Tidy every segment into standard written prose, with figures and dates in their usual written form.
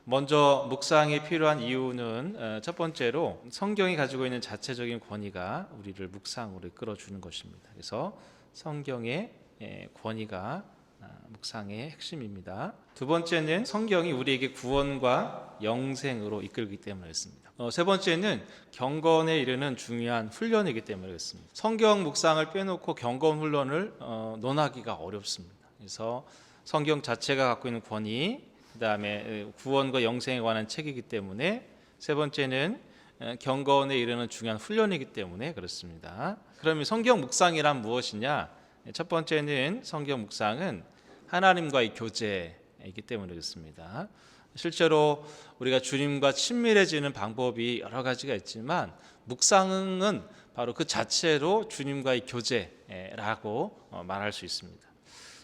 먼저 묵상이 필요한 이유는 첫 번째로 성경이 가지고 있는 자체적인 권위가 우리를 묵상으로 이끌어주는 것입니다. 그래서 성경의 권위가 묵상의 핵심입니다. 두 번째는 성경이 우리에게 구원과 영생으로 이끌기 때문에 그렇습니다. 세 번째는 경건에 이르는 중요한 훈련이기 때문에 그렇습니다. 성경 묵상을 빼놓고 경건 훈련을 논하기가 어렵습니다. 그래서 성경 자체가 갖고 있는 권위, 그 다음에 구원과 영생에 관한 책이기 때문에, 세 번째는 경건에 이르는 중요한 훈련이기 때문에 그렇습니다. 그러면 성경 묵상이란 무엇이냐? 첫 번째는 성경 묵상은 하나님과의 교제이기 때문에 그렇습니다. 실제로 우리가 주님과 친밀해지는 방법이 여러 가지가 있지만 묵상은 바로 그 자체로 주님과의 교제라고 말할 수 있습니다.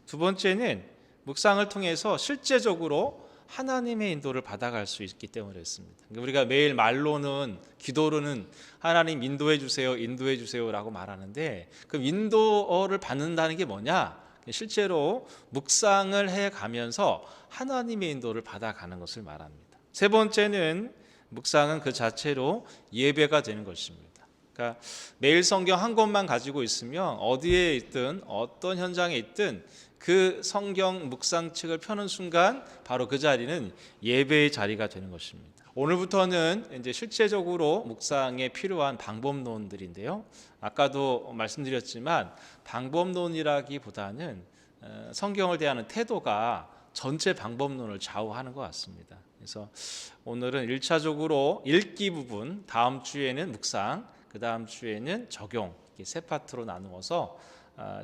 두 번째는 묵상을 통해서 실제적으로 하나님의 인도를 받아갈 수 있기 때문에 그렇습니다. 우리가 매일 말로는, 기도로는 하나님 인도해 주세요, 인도해 주세요라고 말하는데, 그럼 인도를 받는다는 게 뭐냐? 실제로 묵상을 해가면서 하나님의 인도를 받아가는 것을 말합니다. 세 번째는 묵상은 그 자체로 예배가 되는 것입니다. 그러니까 매일 성경 한 권만 가지고 있으면 어디에 있든 어떤 현장에 있든 그 성경 묵상책을 펴는 순간 바로 그 자리는 예배의 자리가 되는 것입니다. 오늘부터는 이제 실제적으로 묵상에 필요한 방법론들인데요. 아까도 말씀드렸지만 방법론이라기보다는 성경을 대하는 태도가 전체 방법론을 좌우하는 것 같습니다. 그래서 오늘은 1차적으로 읽기 부분, 다음 주에는 묵상, 그 다음 주에는 적용, 이렇게 세 파트로 나누어서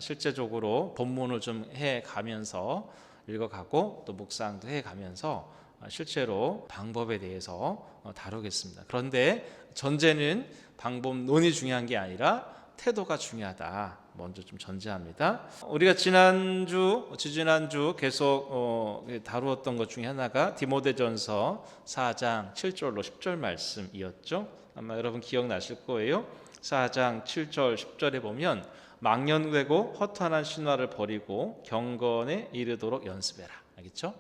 실제적으로 본문을 좀 해가면서 읽어가고 또 묵상도 해가면서 실제로 방법에 대해서 다루겠습니다. 그런데 전제는 방법론이 중요한 게 아니라 태도가 중요하다. 먼저 좀 전제합니다. 우리가 지지난주 계속 다루었던 것 중에 하나가 디모데전서 4장 7절로 10절 말씀이었죠. 아마 여러분 기억나실 거예요. 4장 7절 10절에 보면 망령되고 허탄한 신화를 버리고 경건에 이르도록 연습해라. 알겠죠?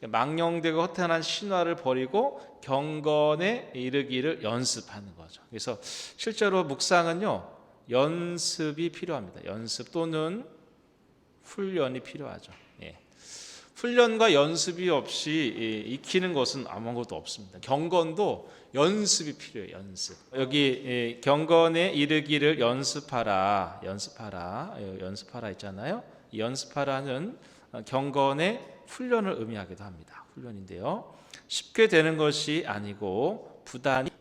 망령되고 허탄한 신화를 버리고 경건에 이르기를 연습하는 거죠. 그래서 실제로 묵상은요, 연습이 필요합니다. 연습 또는 훈련이 필요하죠. 훈련과 연습이 없이 익히는 것은 아무것도 없습니다. 경건도 연습이 필요해요. 연습. 여기 경건에 이르기를 연습하라 있잖아요. 이 연습하라는 경건의 훈련을 의미하기도 합니다. 훈련인데요, 쉽게 되는 것이 아니고 부단히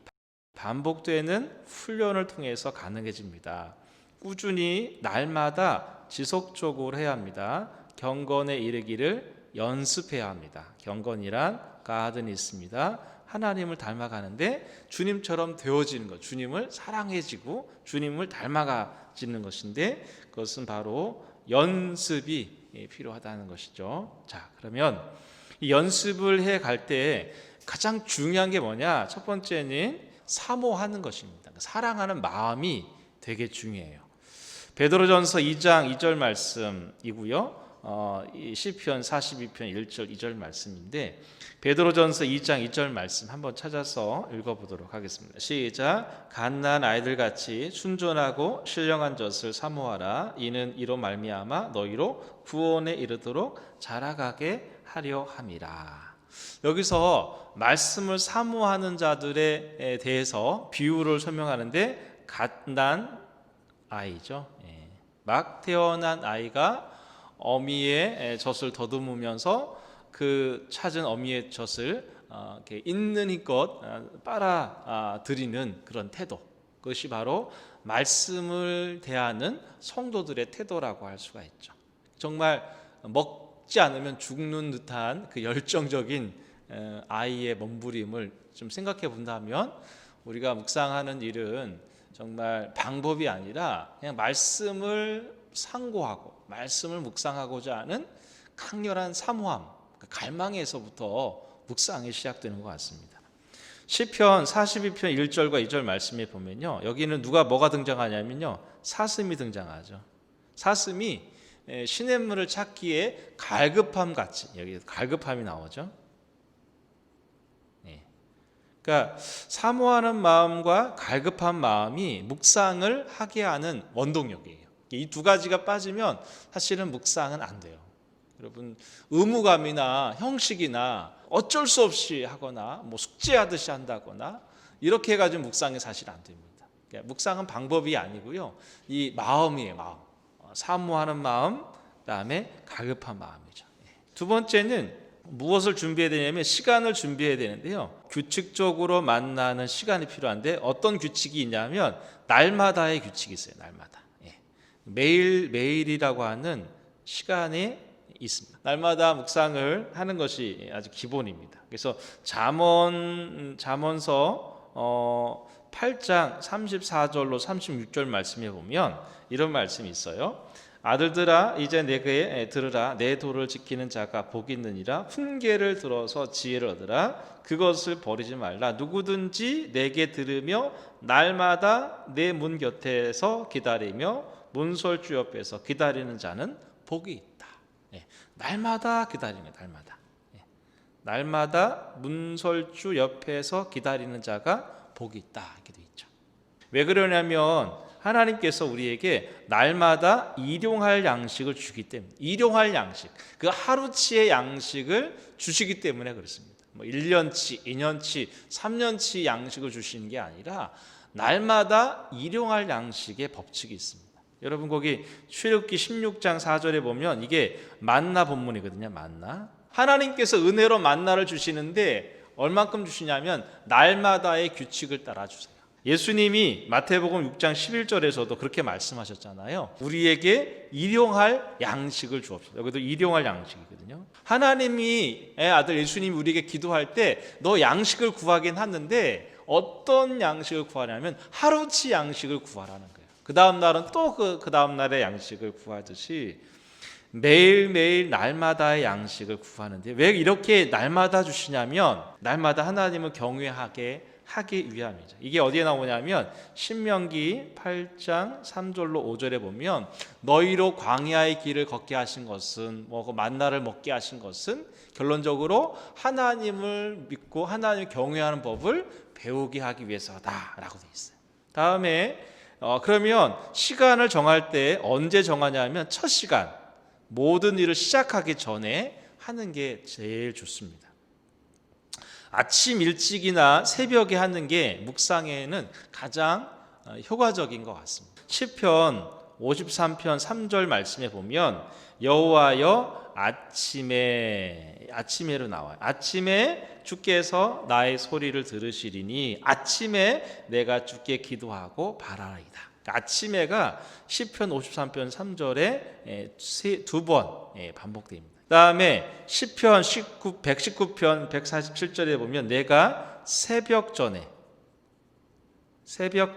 반복되는 훈련을 통해서 가능해집니다. 꾸준히 날마다 지속적으로 해야 합니다. 경건에 이르기를 연습해야 합니다. 경건이란 가든이 있습니다. 하나님을 닮아가는데 주님처럼 되어지는 것, 주님을 사랑해지고 주님을 닮아가지는 것인데, 그것은 바로 연습이 필요하다는 것이죠. 자, 그러면 이 연습을 해갈 때 가장 중요한 게 뭐냐? 첫 번째는 사모하는 것입니다. 사랑하는 마음이 되게 중요해요. 베드로전서 2장 2절 말씀이고요. 시편 42편 1절 2절 말씀인데, 베드로전서 2장 2절 말씀 한번 찾아서 읽어보도록 하겠습니다. 시작. 갓난 아이들같이 순전하고 신령한 젖을 사모하라. 이는 이로 말미암아 너희로 구원에 이르도록 자라가게 하려 함이라. 여기서 말씀을 사모하는 자들에 대해서 비유를 설명하는데, 갓난 아이죠. 막 태어난 아이가 어미의 젖을 더듬으면서 그 찾은 어미의 젖을 이렇게 있는 힘껏 빨아들이는 그런 태도, 그것이 바로 말씀을 대하는 성도들의 태도라고 할 수가 있죠. 정말 먹지 않으면 죽는 듯한 그 열정적인 아이의 몸부림을 좀 생각해 본다면, 우리가 묵상하는 일은 정말 방법이 아니라 그냥 말씀을 상고하고 말씀을 묵상하고자 하는 강렬한 사모함, 갈망에서부터 묵상이 시작되는 것 같습니다. 시편 42편 1절과 2절 말씀에 보면요, 여기는 뭐가 등장하냐면요, 사슴이 등장하죠. 사슴이 시냇물을 찾기에 갈급함 같이, 여기 갈급함이 나오죠. 그러니까 사모하는 마음과 갈급한 마음이 묵상을 하게 하는 원동력이에요. 이 두 가지가 빠지면 사실은 묵상은 안 돼요. 여러분, 의무감이나 형식이나 어쩔 수 없이 하거나 뭐 숙제하듯이 한다거나 이렇게 해가지고 묵상이 사실 안 됩니다. 그러니까 묵상은 방법이 아니고요, 이 마음이에요. 마음, 사모하는 마음, 그다음에 갈급한 마음이죠. 두 번째는 무엇을 준비해야 되냐면 시간을 준비해야 되는데요, 규칙적으로 만나는 시간이 필요한데 어떤 규칙이 있냐면 날마다의 규칙이 있어요. 날마다. 매일이라고 하는 시간이 있습니다. 날마다 묵상을 하는 것이 아주 기본입니다. 그래서 잠언서 8장 34절로 36절 말씀에 보면 이런 말씀이 있어요. 아들들아 이제 내게 들으라. 내 도를 지키는 자가 복이 있느니라. 훈계를 들어서 지혜를 얻으라. 그것을 버리지 말라. 누구든지 내게 들으며 날마다 내 문 곁에서 기다리며 문설주 옆에서 기다리는 자는 복이 있다. 날마다 기다리면 날마다 문설주 옆에서 기다리는 자가 복이 있다. 이렇게 돼 있죠. 왜 그러냐면 하나님께서 우리에게 날마다 일용할 양식을 주기 때문에, 일용할 양식, 그 하루치의 양식을 주시기 때문에 그렇습니다. 뭐 1년치, 2년치, 3년치 양식을 주시는 게 아니라 날마다 일용할 양식의 법칙이 있습니다. 여러분, 거기 출애굽기 16장 4절에 보면 이게 만나 본문이거든요. 만나. 하나님께서 은혜로 만나를 주시는데 얼만큼 주시냐면 날마다의 규칙을 따라 주세요. 예수님이 마태복음 6장 11절에서도 그렇게 말씀하셨잖아요. 우리에게 일용할 양식을 주옵소서. 여기도 일용할 양식이거든요. 하나님이 아들 예수님이 우리에게 기도할 때 너 양식을 구하긴 하는데 어떤 양식을 구하냐면 하루치 양식을 구하라는 거예요. 그 다음 날은 또 그 다음 날의 양식을 구하듯이 매일매일 날마다의 양식을 구하는데, 왜 이렇게 날마다 주시냐면 날마다 하나님을 경외하게 하기 위함이죠. 이게 어디에 나오냐면 신명기 8장 3절로 5절에 보면 너희로 광야의 길을 걷게 하신 것은, 뭐 만나를 먹게 하신 것은 결론적으로 하나님을 믿고 하나님을 경외하는 법을 배우게 하기 위해서다라고 되어 있어요. 다음에 그러면 시간을 정할 때 언제 정하냐면 첫 시간, 모든 일을 시작하기 전에 하는 게 제일 좋습니다. 아침 일찍이나 새벽에 하는 게 묵상에는 가장 효과적인 것 같습니다. 시편 53편 3절 말씀에 보면 여호와여 아침에로 나와요. 아침에 주께서 나의 소리를 들으시리니 아침에 내가 주께 기도하고 바라리이다. 아침에가 시편 53편 3절에 두 번 반복됩니다. 그 다음에 시편 119편 147절에 보면 내가 새벽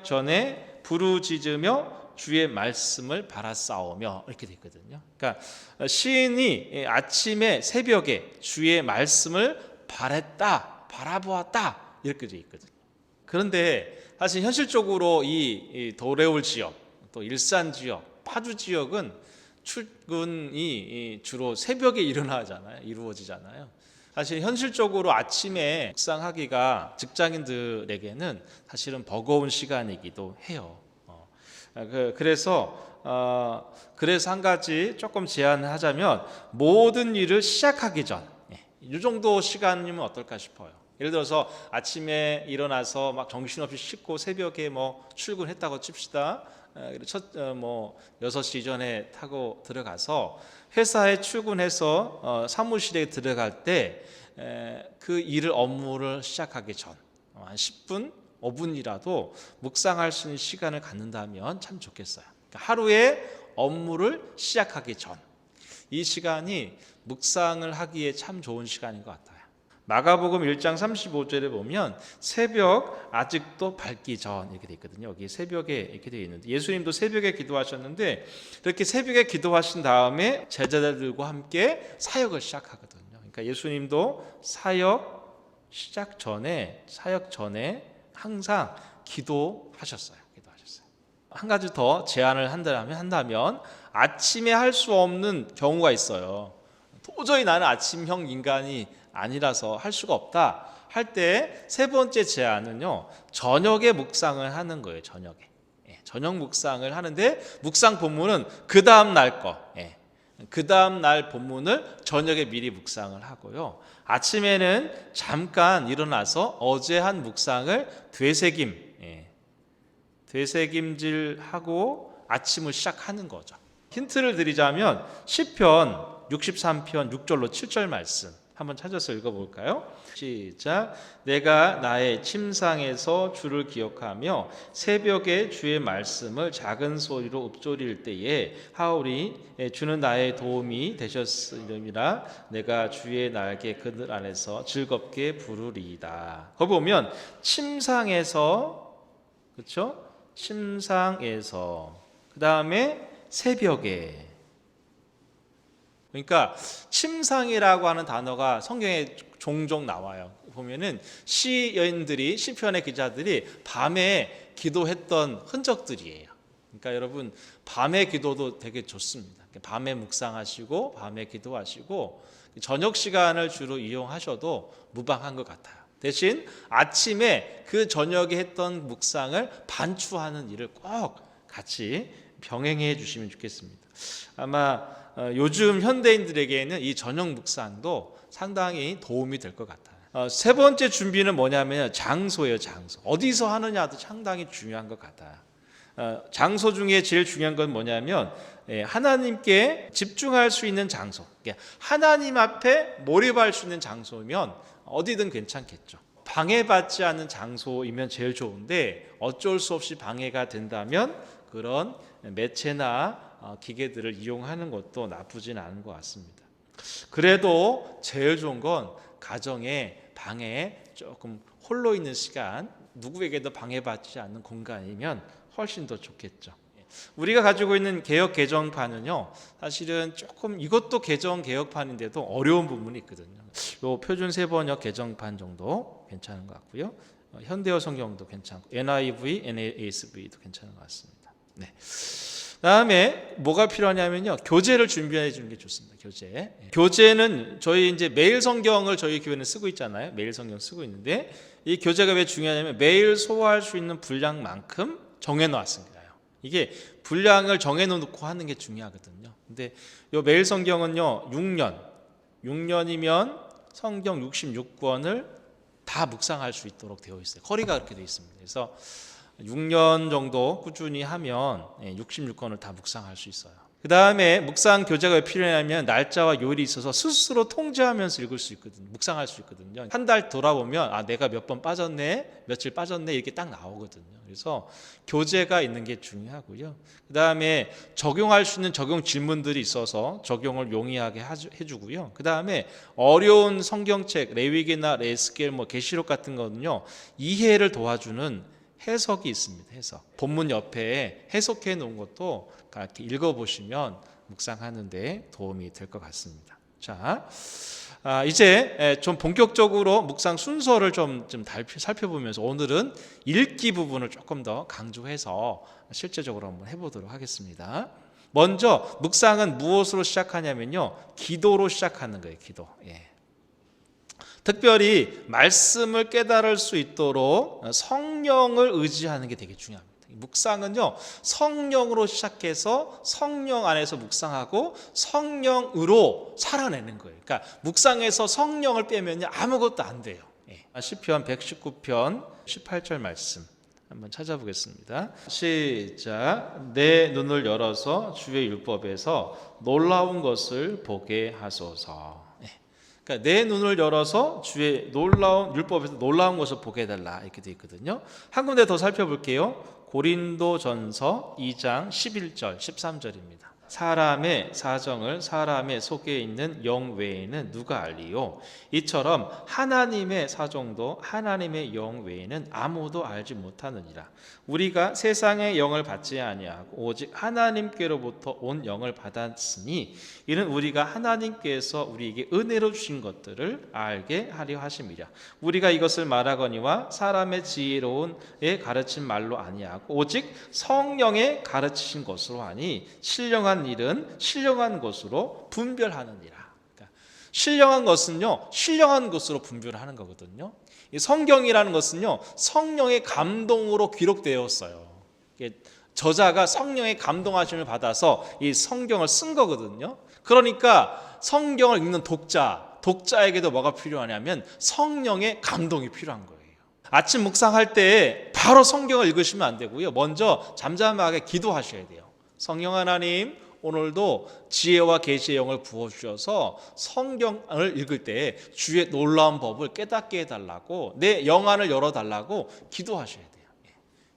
전에 부르짖으며 주의 말씀을 바라싸우며 이렇게 되어 있거든요. 그러니까 시인이 아침에 새벽에 주의 말씀을 바라보았다 이렇게 되어 있거든요. 그런데 사실 현실적으로 이 도래울 지역, 또 일산 지역, 파주 지역은 출근이 주로 새벽에 이루어지잖아요. 사실 현실적으로 아침에 묵상하기가 직장인들에게는 사실은 버거운 시간이기도 해요. 그래서 한 가지 조금 제안을 하자면 모든 일을 시작하기 전, 이 정도 시간이면 어떨까 싶어요. 예를 들어서 아침에 일어나서 막 정신없이 씻고 새벽에 뭐 출근했다고 칩시다. 6시 전에 타고 들어가서 회사에 출근해서 사무실에 들어갈 때 그 업무를 시작하기 전 한 10분, 5분이라도 묵상할 수 있는 시간을 갖는다면 참 좋겠어요. 그러니까 하루에 업무를 시작하기 전 이 시간이 묵상을 하기에 참 좋은 시간인 것 같아요. 마가복음 1장 35절에 보면 새벽 아직도 밝기 전 이렇게 되어 있거든요. 여기 새벽에 이렇게 되어 있는데 예수님도 새벽에 기도하셨는데 이렇게 새벽에 기도하신 다음에 제자들과 함께 사역을 시작하거든요. 그러니까 예수님도 사역 전에 항상 기도하셨어요. 한 가지 더 제안을 한다면 아침에 할 수 없는 경우가 있어요. 도저히 나는 아침형 인간이 아니라서 할 수가 없다 할 때 세 번째 제안은요, 저녁에 묵상을 하는 거예요. 저녁에. 저녁 묵상을 하는데 묵상 본문은 그 다음 날 거, 그 다음 날 본문을 저녁에 미리 묵상을 하고요. 아침에는 잠깐 일어나서 어제 한 묵상을 되새김질하고 아침을 시작하는 거죠. 힌트를 드리자면 시편 63편 6절로 7절 말씀 한번 찾아서 읽어볼까요? 시작. 내가 나의 침상에서 주를 기억하며 새벽에 주의 말씀을 작은 소리로 읊조릴 때에 하오리 주는 나의 도움이 되셨으리라. 내가 주의 날개 그늘 안에서 즐겁게 부르리이다. 거기 보면 침상에서, 그렇죠? 침상에서, 그 다음에 새벽에. 그러니까 침상이라고 하는 단어가 성경에 종종 나와요. 보면은 시인들이, 시편의 기자들이 밤에 기도했던 흔적들이에요. 그러니까 여러분, 밤에 기도도 되게 좋습니다. 밤에 묵상하시고 밤에 기도하시고 저녁 시간을 주로 이용하셔도 무방한 것 같아요. 대신 아침에 그 저녁에 했던 묵상을 반추하는 일을 꼭 같이 병행해 주시면 좋겠습니다. 아마 요즘 현대인들에게는 이 저녁 묵상도 상당히 도움이 될 것 같아요. 세 번째 준비는 뭐냐면 장소예요. 장소. 어디서 하느냐도 상당히 중요한 것 같아요. 장소 중에 제일 중요한 건 뭐냐면 하나님께 집중할 수 있는 장소, 하나님 앞에 몰입할 수 있는 장소면 어디든 괜찮겠죠. 방해받지 않는 장소이면 제일 좋은데 어쩔 수 없이 방해가 된다면 그런 매체나 기계들을 이용하는 것도 나쁘진 않은 것 같습니다. 그래도 제일 좋은 건 가정의 방에 조금 홀로 있는 시간, 누구에게도 방해받지 않는 공간이면 훨씬 더 좋겠죠. 우리가 가지고 있는 개역 개정판은요, 사실은 조금 이것도 개정 개혁판인데도 어려운 부분이 있거든요. 요 표준 세번역 개정판 정도 괜찮은 것 같고요. 현대어 성경도 괜찮고 NIV, NASV도 괜찮은 것 같습니다. 네. 다음에 뭐가 필요하냐면요, 교재를 준비해 주는 게 좋습니다. 교재는 저희 이제 매일 성경을 저희 교회는 쓰고 있잖아요. 매일 성경 쓰고 있는데 이 교재가 왜 중요하냐면 매일 소화할 수 있는 분량만큼 정해 놓았습니다. 이게 분량을 정해 놓고 하는 게 중요하거든요. 근데 이 매일 성경은요, 6년이면 성경 66권을 다 묵상할 수 있도록 되어 있어요. 커리가 그렇게 되어 있습니다. 그래서 6년 정도 꾸준히 하면 66권을 다 묵상할 수 있어요. 그 다음에 묵상 교재가 왜 필요하냐면 날짜와 요일이 있어서 스스로 통제하면서 읽을 수 있거든요. 묵상할 수 있거든요. 한 달 돌아보면 내가 몇 번 빠졌네, 며칠 빠졌네 이렇게 딱 나오거든요. 그래서 교재가 있는 게 중요하고요. 그 다음에 적용할 수 있는 적용 질문들이 있어서 적용을 용이하게 해주고요. 그 다음에 어려운 성경책, 레위기나 에스겔, 계시록 같은 거는요, 이해를 도와주는 해석이 있습니다. 해석. 본문 옆에 해석해 놓은 것도 이렇게 읽어보시면 묵상하는데 도움이 될 것 같습니다. 자, 이제 좀 본격적으로 묵상 순서를 좀 살펴보면서 오늘은 읽기 부분을 조금 더 강조해서 실제적으로 한번 해보도록 하겠습니다. 먼저 묵상은 무엇으로 시작하냐면요, 기도로 시작하는 거예요. 기도. 특별히 말씀을 깨달을 수 있도록 성령을 의지하는 게 되게 중요합니다. 묵상은요, 성령으로 시작해서 성령 안에서 묵상하고 성령으로 살아내는 거예요. 그러니까 묵상에서 성령을 빼면요, 아무것도 안 돼요. 시편 119편 18절 말씀 한번 찾아보겠습니다. 시작. 내 눈을 열어서 주의 율법에서 놀라운 것을 보게 하소서. 그러니까 내 눈을 열어서 주의 놀라운 율법에서 놀라운 것을 보게 해달라 이렇게 되어 있거든요. 한 군데 더 살펴볼게요. 고린도전서 2장 11절 13절입니다. 사람의 사정을 사람의 속에 있는 영 외에는 누가 알리요? 이처럼 하나님의 사정도 하나님의 영 외에는 아무도 알지 못하느니라. 우리가 세상의 영을 받지 아니하고 오직 하나님께로부터 온 영을 받았으니 이는 우리가 하나님께서 우리에게 은혜로 주신 것들을 알게 하려 하심이라. 우리가 이것을 말하거니와 사람의 지혜로운의 가르친 말로 아니하고 오직 성령의 가르치신 것으로 하니 신령한 일은 신령한 것으로 분별하느니라. 그러니까 신령한 것은요, 신령한 것으로 분별을 하는 거거든요. 이 성경이라는 것은요, 성령의 감동으로 기록되었어요. 저자가 성령의 감동하심을 받아서 이 성경을 쓴 거거든요. 그러니까 성경을 읽는 독자에게도 뭐가 필요하냐면 성령의 감동이 필요한 거예요. 아침 묵상할 때 바로 성경을 읽으시면 안 되고요. 먼저 잠잠하게 기도하셔야 돼요. 성령 하나님, 오늘도 지혜와 계시의 영을 부어주셔서 성경을 읽을 때 주의 놀라운 법을 깨닫게 해달라고, 내 영안을 열어달라고 기도하셔야 돼요.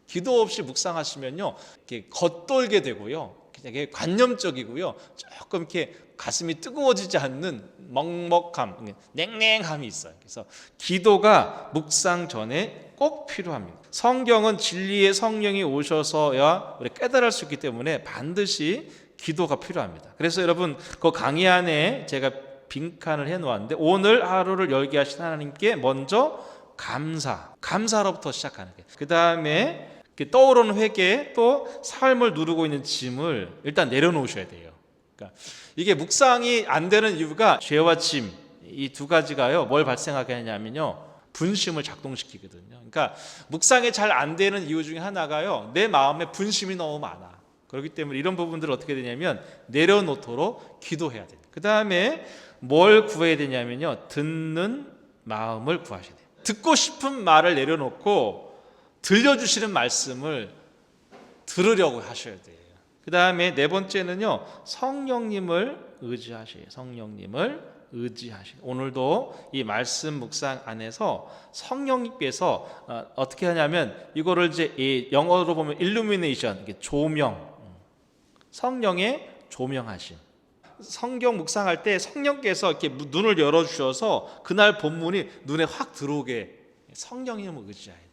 기도 없이 묵상하시면요, 이렇게 겉돌게 되고요, 되게 관념적이고요, 조금 이렇게 가슴이 뜨거워지지 않는 먹먹함, 냉랭함이 있어요. 그래서 기도가 묵상 전에 꼭 필요합니다. 성경은 진리의 성령이 오셔서야 우리 깨달을 수 있기 때문에 반드시 기도가 필요합니다. 그래서 여러분, 그 강의 안에 제가 빈칸을 해놓았는데, 오늘 하루를 열게 하신 하나님께 먼저 감사로부터 시작하는 거예요. 그 다음에 떠오르는 회개, 또 삶을 누르고 있는 짐을 일단 내려놓으셔야 돼요. 그러니까 이게 묵상이 안 되는 이유가 죄와 짐, 이 두 가지가요, 뭘 발생하게 하냐면요, 분심을 작동시키거든요. 그러니까 묵상이 잘 안 되는 이유 중에 하나가요, 내 마음에 분심이 너무 많아. 그렇기 때문에 이런 부분들을 어떻게 되냐면 내려놓도록 기도해야 돼요. 그 다음에 뭘 구해야 되냐면요, 듣는 마음을 구하셔야 돼요. 듣고 싶은 말을 내려놓고 들려주시는 말씀을 들으려고 하셔야 돼요. 그 다음에 네 번째는요, 성령님을 의지하셔요. 성령님을 의지하시고, 오늘도 이 말씀 묵상 안에서 성령님께서 어떻게 하냐면, 이거를 이제 영어로 보면 illumination, 조명, 성령의 조명하심. 성경 묵상할 때 성령께서 이렇게 눈을 열어주셔서 그날 본문이 눈에 확 들어오게 성령님을 의지해야 돼요.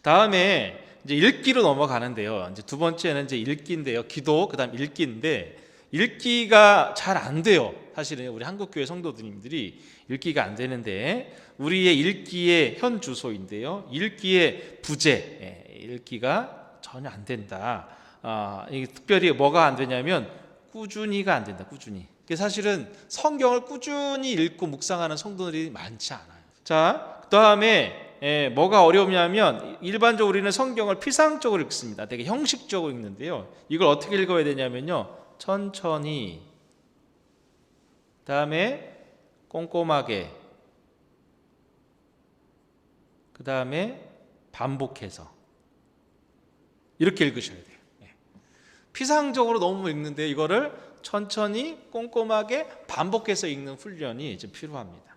다음에 이제 읽기로 넘어가는데요. 이제 두 번째는 이제 읽기인데요. 기도, 그다음 읽기인데, 읽기가 잘 안 돼요. 사실은 우리 한국교회 성도님들이 읽기가 안 되는데, 우리의 읽기의 현 주소인데요, 읽기의 부재, 읽기가 전혀 안 된다. 이게 특별히 뭐가 안 되냐면 꾸준히가 안 된다. 꾸준히. 사실은 성경을 꾸준히 읽고 묵상하는 성도들이 많지 않아요. 자, 그다음에 뭐가 어려우냐면, 일반적으로 우리는 성경을 피상적으로 읽습니다. 되게 형식적으로 읽는데요, 이걸 어떻게 읽어야 되냐면요, 천천히, 그다음에 꼼꼼하게, 그다음에 반복해서 이렇게 읽으셔야 돼요. 피상적으로 너무 읽는데 이거를 천천히 꼼꼼하게 반복해서 읽는 훈련이 좀 필요합니다.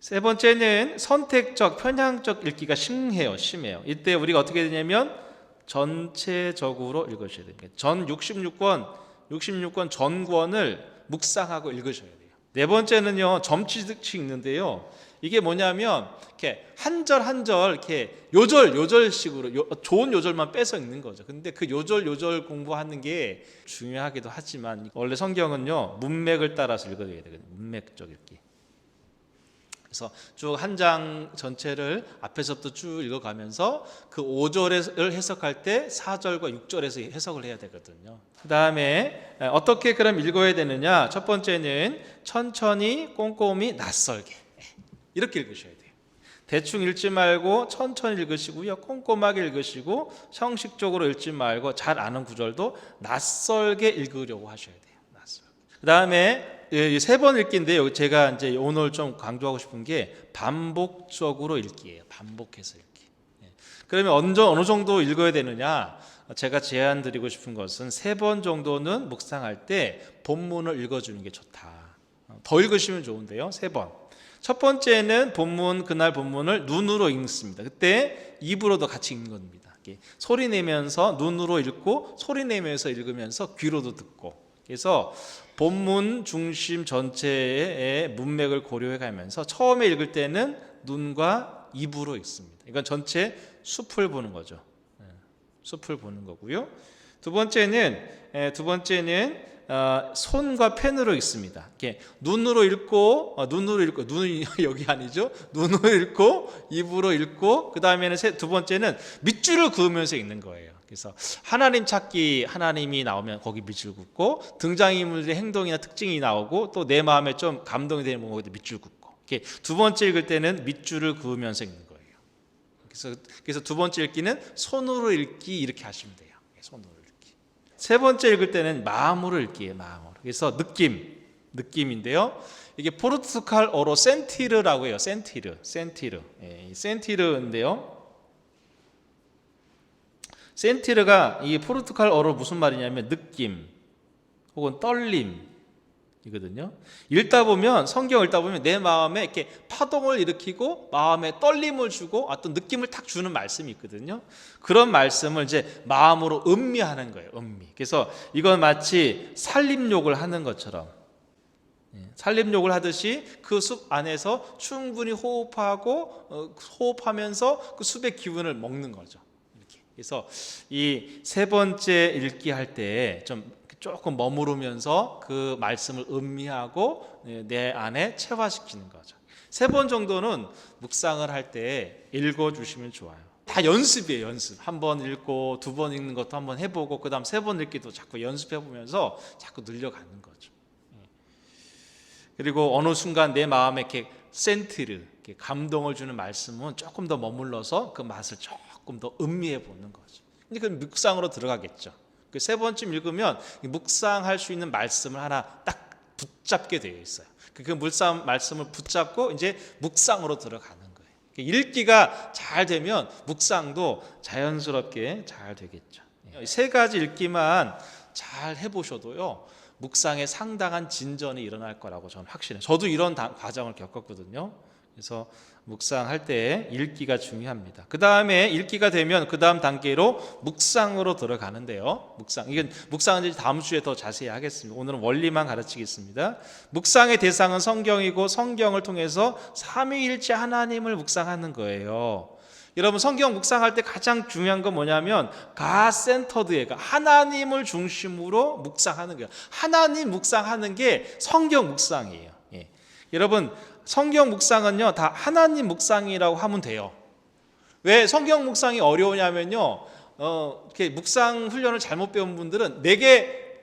세 번째는 선택적, 편향적 읽기가 심해요. 이때 우리가 어떻게 되냐면 전체적으로 읽으셔야 됩니다. 전 66권 전권을 묵상하고 읽으셔야 돼요. 네 번째는요, 점치듯이 읽는데요, 이게 뭐냐면 이렇게 한 절 한 절 이렇게 요절식으로 좋은 요절만 빼서 읽는 거죠. 근데 그 요절 공부하는 게 중요하기도 하지만, 원래 성경은요, 문맥을 따라서 읽어야 되거든요. 문맥적 읽기. 그래서 쭉 한 장 전체를 앞에서부터 쭉 읽어가면서 그 5절을 해석할 때 4절과 6절에서 해석을 해야 되거든요. 그 다음에 어떻게 그럼 읽어야 되느냐? 첫 번째는 천천히, 꼼꼼히, 낯설게, 이렇게 읽으셔야 돼요. 대충 읽지 말고 천천히 읽으시고요, 꼼꼼하게 읽으시고, 형식적으로 읽지 말고 잘 아는 구절도 낯설게 읽으려고 하셔야 돼요. 낯설게. 그 다음에 세 번 읽기인데요, 제가 이제 오늘 좀 강조하고 싶은 게 반복적으로 읽기예요. 반복해서 읽기. 그러면 어느 정도 읽어야 되느냐? 제가 제안 드리고 싶은 것은 3번 정도는 묵상할 때 본문을 읽어주는 게 좋다. 더 읽으시면 좋은데요, 3번. 첫 번째는 그날 본문을 눈으로 읽습니다. 그때 입으로도 같이 읽는 겁니다. 소리 내면서 눈으로 읽고, 소리 내면서 읽으면서 귀로도 듣고. 그래서 본문 중심 전체의 문맥을 고려해 가면서 처음에 읽을 때는 눈과 입으로 읽습니다. 이건 전체 숲을 보는 거죠. 숲을 보는 거고요. 두 번째는 손과 펜으로 읽습니다. 이렇게 눈으로 읽고 눈이 여기 아니죠? 눈으로 읽고 입으로 읽고 그 다음에는 두 번째는 밑줄을 그으면서 읽는 거예요. 그래서 하나님 찾기, 하나님이 나오면 거기 밑줄 긋고 등장인물의 행동이나 특징이 나오고 또 내 마음에 좀 감동이 되는 거기도 밑줄 긋고 이렇게 두 번째 읽을 때는 밑줄을 그으면서 읽는 거예요. 그래서 두 번째 읽기는 손으로 읽기 이렇게 하시면 돼요. 손으로 읽기. 세 번째 읽을 때는 마음으로 읽기예요. 마음으로. 그래서 느낌인데요. 이게 포르투갈어로 센티르라고 해요. 센티르인데요. 센티르가 이게 포르투갈어로 무슨 말이냐면 느낌 혹은 떨림이거든요. 성경 읽다 보면 내 마음에 이렇게 파동을 일으키고 마음에 떨림을 주고 어떤 느낌을 탁 주는 말씀이 있거든요. 그런 말씀을 이제 마음으로 음미하는 거예요. 그래서 이건 마치 산림욕을 하는 것처럼 산림욕을 하듯이 그 숲 안에서 충분히 호흡하면서 그 숲의 기운을 먹는 거죠. 그래서 이 세 번째 읽기 할 때 조금 머무르면서 그 말씀을 음미하고 내 안에 체화시키는 거죠. 세 번 정도는 묵상을 할 때 읽어주시면 좋아요. 다 연습이에요. 연습. 한 번 읽고 두 번 읽는 것도 한번 해보고 그 다음 세 번 읽기도 자꾸 연습해보면서 자꾸 늘려가는 거죠. 그리고 어느 순간 내 마음에 이렇게 이렇게 감동을 주는 말씀은 조금 더 머물러서 그 맛을 조금 더 음미해 보는 거죠. 근데 그 묵상으로 들어가겠죠. 그 세 번쯤 읽으면 묵상할 수 있는 말씀을 하나 딱 붙잡게 되어 있어요. 그 말씀을 붙잡고 이제 묵상으로 들어가는 거예요. 읽기가 잘 되면 묵상도 자연스럽게 잘 되겠죠. 세 가지 읽기만 잘 해보셔도요, 묵상에 상당한 진전이 일어날 거라고 저는 확신해요. 저도 이런 과정을 겪었거든요. 그래서 묵상할 때 읽기가 중요합니다. 그 다음에 읽기가 되면 그 다음 단계로 묵상으로 들어가는데요. 이건 묵상은 이제 다음 주에 더 자세히 하겠습니다. 오늘은 원리만 가르치겠습니다. 묵상의 대상은 성경이고 성경을 통해서 삼위일체 하나님을 묵상하는 거예요. 여러분, 성경 묵상할 때 가장 중요한 건 뭐냐면 가센터드예요. 하나님을 중심으로 묵상하는 거예요. 하나님 묵상하는 게 성경 묵상이에요. 여러분, 성경 묵상은요 다 하나님 묵상이라고 하면 돼요. 왜 성경 묵상이 어려우냐면요, 이렇게 묵상 훈련을 잘못 배운 분들은 내게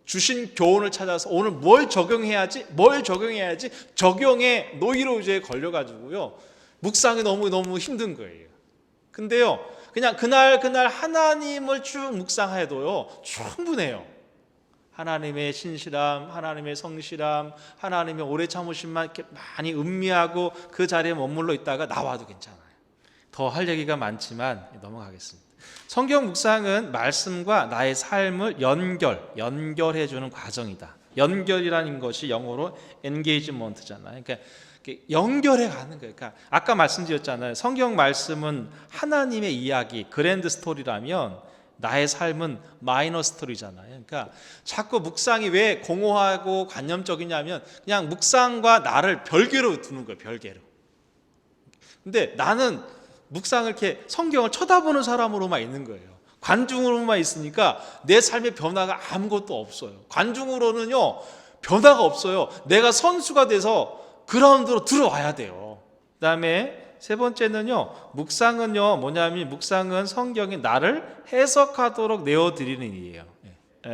주신 교훈을 찾아서 오늘 뭘 적용해야지 적용의 노이로제에 걸려가지고요 묵상이 너무 힘든 거예요. 근데요, 그냥 그날 하나님을 쭉 묵상해도요 충분해요. 하나님의 신실함, 하나님의 성실함, 하나님의 오래 참으심만 이렇게 많이 음미하고 그 자리에 머물러 있다가 나와도 괜찮아요. 더 할 얘기가 많지만 넘어가겠습니다. 성경 묵상은 말씀과 나의 삶을 연결해주는 과정이다. 연결이라는 것이 영어로 engagement잖아요. 그러니까 연결해 가는 거예요. 그러니까 아까 말씀드렸잖아요. 성경 말씀은 하나님의 이야기, 그랜드 스토리라면 나의 삶은 마이너 스토리잖아요. 그러니까 자꾸 묵상이 왜 공허하고 관념적이냐면 그냥 묵상과 나를 별개로 두는 거예요. 별개로. 근데 나는 묵상을 이렇게 성경을 쳐다보는 사람으로만 있는 거예요. 관중으로만 있으니까 내 삶의 변화가 아무것도 없어요. 관중으로는요 변화가 없어요. 내가 선수가 돼서 그라운드로 들어와야 돼요. 그 다음에 세 번째는요, 묵상은요 뭐냐면 묵상은 성경이 나를 해석하도록 내어드리는 일이에요.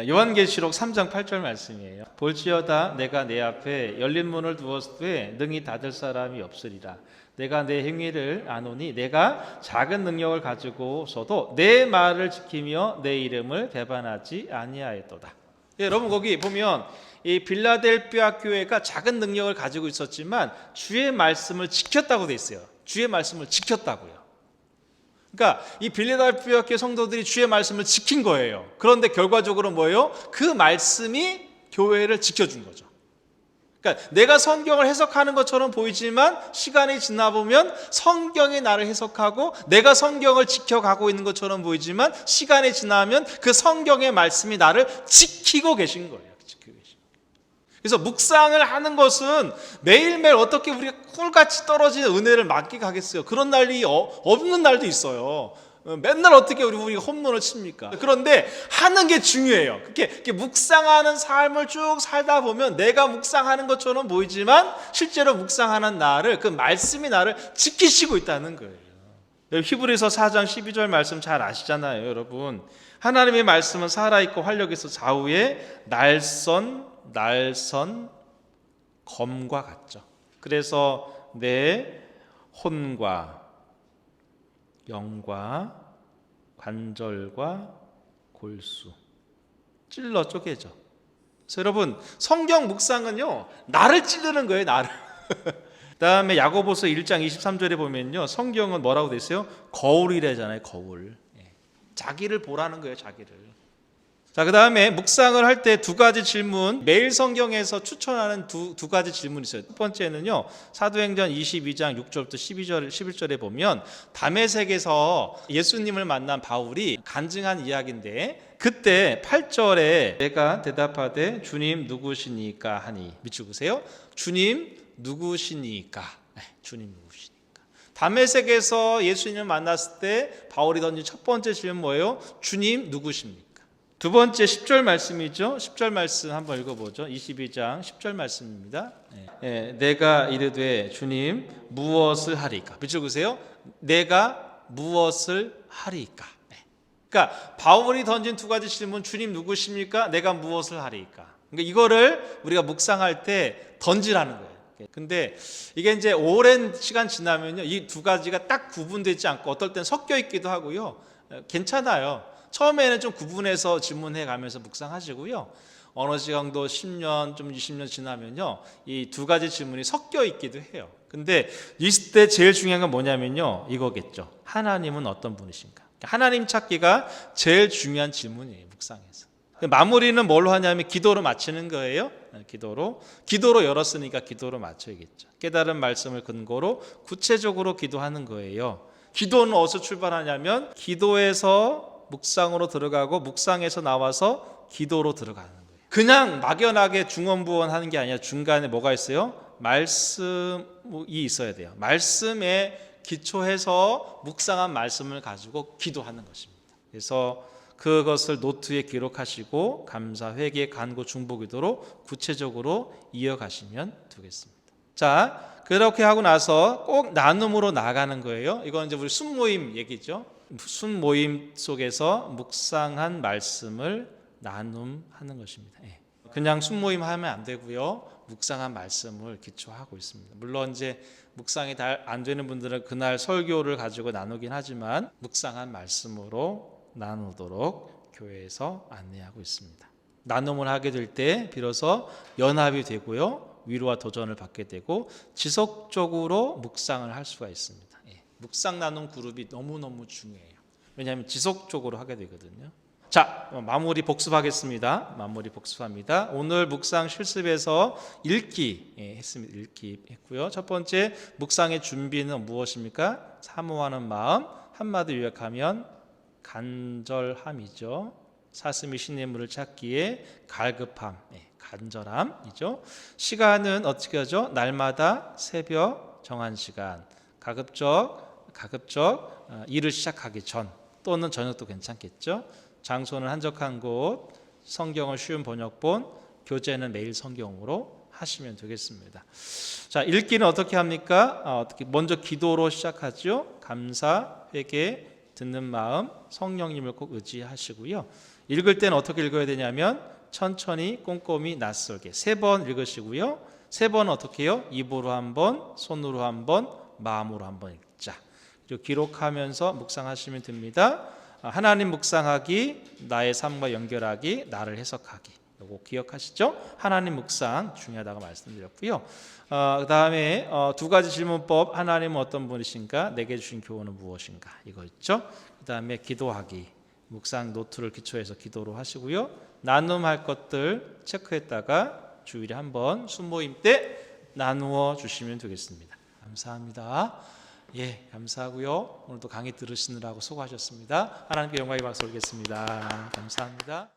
요한계시록 3장 8절 말씀이에요. 볼지어다 내가 내 앞에 열린 문을 두었을 때 능히 닫을 사람이 없으리라. 내가 내 행위를 아노니 내가 작은 능력을 가지고서도 내 말을 지키며 내 이름을 배반하지 아니하였도다. 여러분, 거기 보면 이 빌라델피아 교회가 작은 능력을 가지고 있었지만 주의 말씀을 지켰다고 돼 있어요. 주의 말씀을 지켰다고요. 그러니까 이 빌라델피아 교회 성도들이 주의 말씀을 지킨 거예요. 그런데 결과적으로 뭐예요? 그 말씀이 교회를 지켜준 거죠. 그러니까 내가 성경을 해석하는 것처럼 보이지만 시간이 지나 보면 성경이 나를 해석하고 내가 성경을 지켜가고 있는 것처럼 보이지만 시간이 지나면 그 성경의 말씀이 나를 지키고 계신 거예요. 그래서 묵상을 하는 것은 매일매일 어떻게 우리가 꿀같이 떨어지는 은혜를 맡기게 하겠어요. 그런 날이 없는 날도 있어요. 맨날 어떻게 우리가 홈런을 칩니까? 그런데 하는 게 중요해요. 이렇게 묵상하는 삶을 쭉 살다 보면 내가 묵상하는 것처럼 보이지만 실제로 묵상하는 나를, 그 말씀이 나를 지키시고 있다는 거예요. 히브리서 4장 12절 말씀 잘 아시잖아요, 여러분. 하나님의 말씀은 살아있고 활력이 있어 좌우에 날선 검과 같죠. 그래서 내 혼과 영과 관절과 골수 찔러 쪼개져. 그래서 여러분, 성경 묵상은요, 나를 찌르는 거예요, 나를. 그다음에 야고보서 1장 23절에 보면요, 성경은 뭐라고 돼 있어요? 거울이래잖아요, 거울. 자기를 보라는 거예요, 자기를. 자, 그다음에 묵상을 할 때 두 가지 질문, 매일 성경에서 추천하는 두 가지 질문이 있어요. 첫 번째는요, 사도행전 22장 6절부터 11절에 보면 다메섹에서 예수님을 만난 바울이 간증한 이야기인데, 그때 8절에 내가 대답하되 주님 누구시니까 하니, 밑줄 보세요. 주님 누구시니까. 주님 누구시니까. 다메섹에서 예수님을 만났을 때 바울이 던진 첫 번째 질문 뭐예요? 주님 누구십니까? 두 번째 10절 말씀이죠. 10절 말씀 한번 읽어보죠. 22장 10절 말씀입니다. 내가 이르되 주님 무엇을 하리까? 밑줄 그으세요. 내가 무엇을 하리까? 그러니까 바울이 던진 두 가지 질문, 주님 누구십니까? 내가 무엇을 하리까? 그러니까 이거를 우리가 묵상할 때 던지라는 거예요. 근데 이게 이제 오랜 시간 지나면요, 이 두 가지가 딱 구분되지 않고 어떨 땐 섞여 있기도 하고요. 괜찮아요. 처음에는 좀 구분해서 질문해 가면서 묵상하시고요. 어느 시간도 10년, 좀 20년 지나면요, 이 두 가지 질문이 섞여 있기도 해요. 근데 이때 제일 중요한 건 뭐냐면요, 이거겠죠. 하나님은 어떤 분이신가? 하나님 찾기가 제일 중요한 질문이에요, 묵상에서. 마무리는 뭘로 하냐면 기도로 마치는 거예요. 기도로 열었으니까 기도로 마쳐야겠죠. 깨달은 말씀을 근거로 구체적으로 기도하는 거예요. 기도는 어디서 출발하냐면 기도에서 묵상으로 들어가고 묵상에서 나와서 기도로 들어가는 거예요. 그냥 막연하게 중언부언하는 게 아니라 중간에 뭐가 있어요? 말씀이 있어야 돼요. 말씀에 기초해서 묵상한 말씀을 가지고 기도하는 것입니다. 그래서 그것을 노트에 기록하시고 감사, 회개, 간구, 중보 기도로 구체적으로 이어가시면 되겠습니다. 자, 그렇게 하고 나서 꼭 나눔으로 나아가는 거예요. 이건 이제 우리 순모임 얘기죠. 순모임 속에서 묵상한 말씀을 나눔하는 것입니다. 그냥 순모임 하면 안 되고요. 묵상한 말씀을 기초하고 있습니다. 물론 이제 묵상이 안 되는 분들은 그날 설교를 가지고 나누긴 하지만 묵상한 말씀으로 나누도록 교회에서 안내하고 있습니다. 나눔을 하게 될 때 비로소 연합이 되고요, 위로와 도전을 받게 되고 지속적으로 묵상을 할 수가 있습니다. 묵상 나눔 그룹이 너무너무 중요해요. 왜냐하면 지속적으로 하게 되거든요. 자, 마무리 복습하겠습니다. 마무리 복습합니다. 오늘 묵상 실습에서 읽기 했습니다. 읽기 했고요. 첫 번째 묵상의 준비는 무엇입니까? 사모하는 마음, 한마디 요약하면 간절함이죠. 사슴이 신의 물을 찾기에 갈급함, 간절함이죠. 시간은 어떻게 하죠? 날마다 새벽 정한 시간, 가급적 일을 시작하기 전 또는 저녁도 괜찮겠죠. 장소는 한적한 곳, 성경을 쉬운 번역본, 교재는 매일 성경으로 하시면 되겠습니다. 자, 읽기는 어떻게 합니까? 먼저 기도로 시작하죠. 감사, 회개, 듣는 마음, 성령님을 꼭 의지하시고요. 읽을 때는 어떻게 읽어야 되냐면 천천히 꼼꼼히 낯설게 3번 읽으시고요. 3번은 어떻게 해요? 입으로 한 번, 손으로 한 번, 마음으로 한 번 읽자. 그리고 기록하면서 묵상하시면 됩니다. 하나님 묵상하기, 나의 삶과 연결하기, 나를 해석하기. 이거 기억하시죠? 하나님 묵상 중요하다고 말씀드렸고요. 그 다음에 두 가지 질문법, 하나님은 어떤 분이신가, 내게 주신 교훈은 무엇인가, 이거 있죠. 그 다음에 기도하기, 묵상 노트를 기초해서 기도로 하시고요. 나눔할 것들 체크했다가 주일에 한번 순모임 때 나누어 주시면 되겠습니다. 감사합니다. 감사하고요. 오늘도 강의 들으시느라고 수고하셨습니다. 하나님께 영광의 박수 올리겠습니다. 감사합니다.